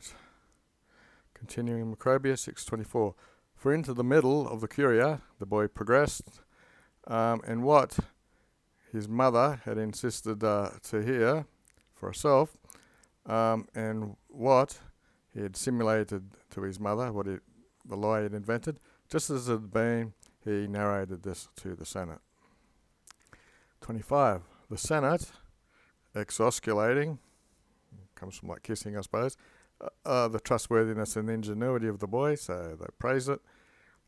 Right. Continuing Macrobius 624. For into the middle of the curia the boy progressed, and what his mother had insisted to hear for herself, and what he had simulated to his mother, the lie he had invented, just as it had been, he narrated this to the Senate. 25. The Senate, exosculating, comes from like kissing, I suppose, the trustworthiness and ingenuity of the boy, so they praise it.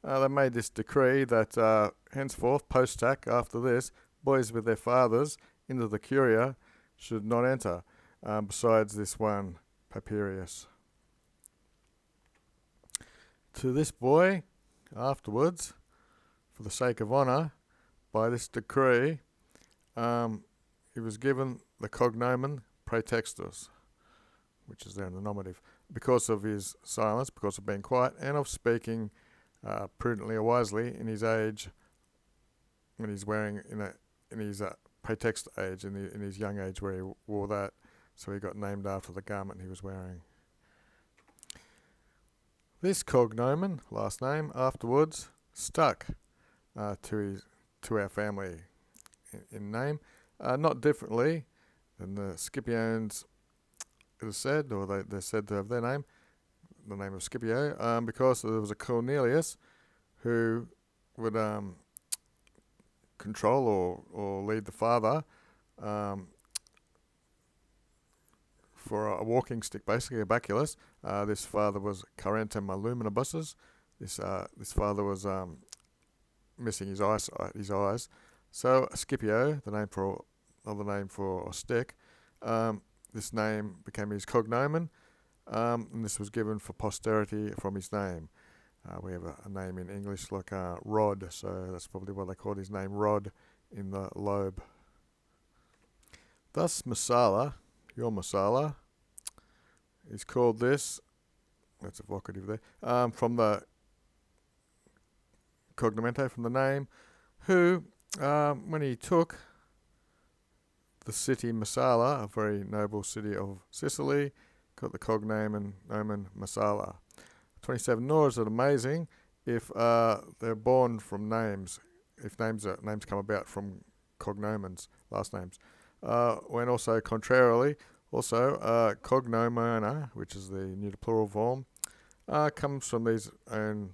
They made this decree that henceforth, post-tac, after this, boys with their fathers into the curia should not enter, besides this one, Papirius. To this boy, afterwards, for the sake of honour, by this decree, he was given the cognomen Praetextus, which is there in the nominative, because of his silence, because of being quiet, and of speaking prudently or wisely in his age, when he's wearing in his praetext age, in his young age where he wore that, so he got named after the garment he was wearing. This cognomen, last name, afterwards stuck to our family in name, not differently than the Scipiones, it is said, or they're said to have their name, the name of Scipio, because there was a Cornelius who would control or lead the father for a walking stick, basically a baculus. This father was Carentem Luminibussus. This father was missing his eyes. So Scipio, another name for a stick, this name became his cognomen, and this was given for posterity from his name. We have a name in English like Rod, so that's probably what they called his name, Rod, in the lobe. Thus Messala, your Messala, is called this, that's evocative there, from the cognomento, from the name, who, when he took the city Messala, a very noble city of Sicily, got the cognomen Messala. 27. Nor is it amazing if they're born from names, if names come about from cognomens, last names. When also contrarily, cognomena, which is the neuter plural form, comes from these own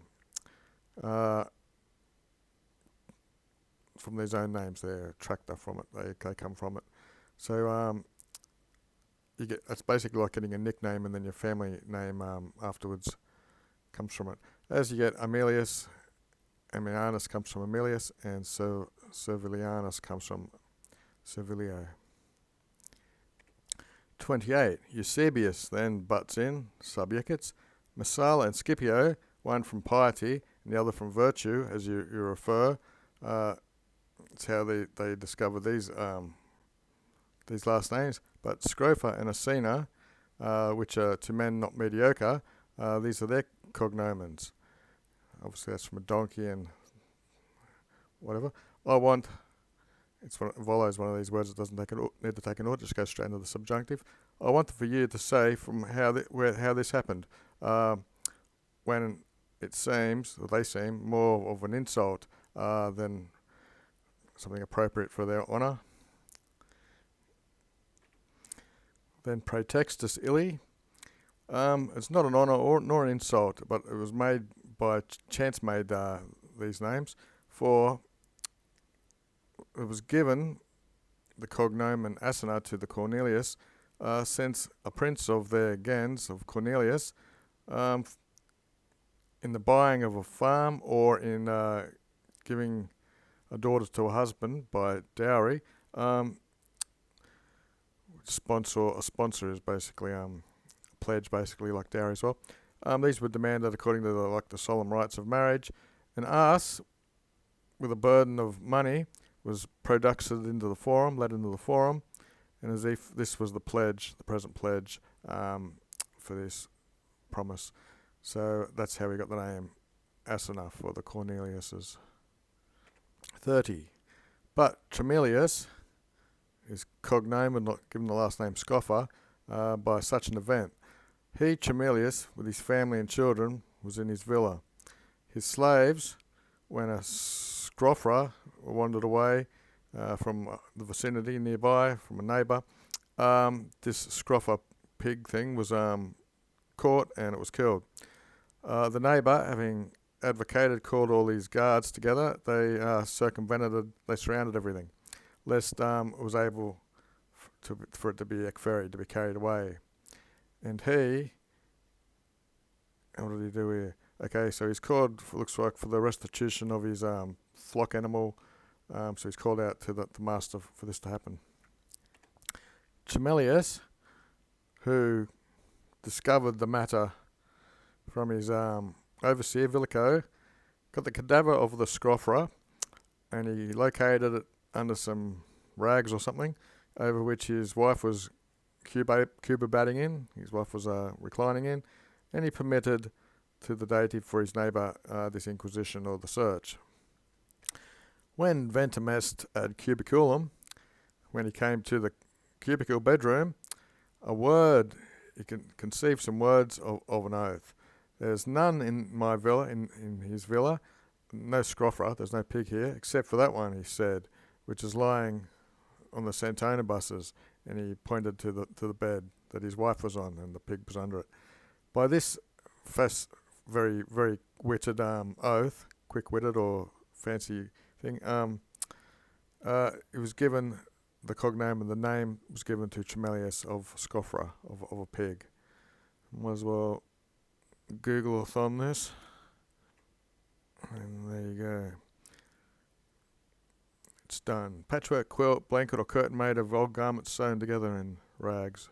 names. They're tractor from it. They come from it. So it's basically like getting a nickname, and then your family name afterwards comes from it. As you get Aemilius comes from Aemilius, and Servilianus comes from Servilio. 28. Eusebius then butts in, subjugates. Messala and Scipio, one from piety and the other from virtue, as you refer. It's how they discover these last names. But Scrofa and Asina, which are to men not mediocre, these are their cognomens. Obviously that's from a donkey and whatever. Volo is one of these words that doesn't need to take an order, just goes straight into the subjunctive. I want for you to say from how this happened, when it seems, or they seem, more of an insult than something appropriate for their honour. Then Praetextus illi. It's not an honour nor an insult, but it was made by chance made these names, for it was given the cognomen Asina to the Cornelius, since a prince of their gens of Cornelius, in the buying of a farm or in giving a daughter to a husband by dowry, a sponsor is basically a pledge, basically like dowry as well. These were demanded according to the solemn rites of marriage, and us, with a burden of money, was produced into the forum, led into the forum, and as if this was the pledge, the present pledge for this promise. So that's how we got the name Asina for the Corneliuses. 30. But Tremelius is cognomen, not given the last name Scoffer, by such an event. He, Chemelius, with his family and children, was in his villa. His slaves, when a scrophra wandered away from the vicinity nearby, from a neighbour, this scrophra pig thing was caught and it was killed. The neighbour, having advocated, called all these guards together. They they surrounded everything, lest it was able for it to be ferried, to be carried away. And he, what did he do here? Okay, so he's called, looks like, for the restitution of his flock animal. So he's called out to the master for this to happen. Chemelius, who discovered the matter from his overseer, Villico, got the cadaver of the scrophra, and he located it under some rags or something, over which his wife was cubibating in, his wife was reclining in, and he permitted to the deity for his neighbour this inquisition or the search. When ventum est ad cubiculum, when he came to the cubicle bedroom, he can conceive some words of an oath. There's none in my villa, in his villa, no scrophra, there's no pig here, except for that one, he said, which is lying on the Santona buses, and he pointed to the bed that his wife was on, and the pig was under it. By this very, very witted oath, quick-witted or fancy thing, it was given the cognomen, the name was given to Chemelius of Scophra, of a pig. Might as well Google-a-thon this, and there you go. It's done. Patchwork quilt, blanket or curtain made of old garments sewn together in rags.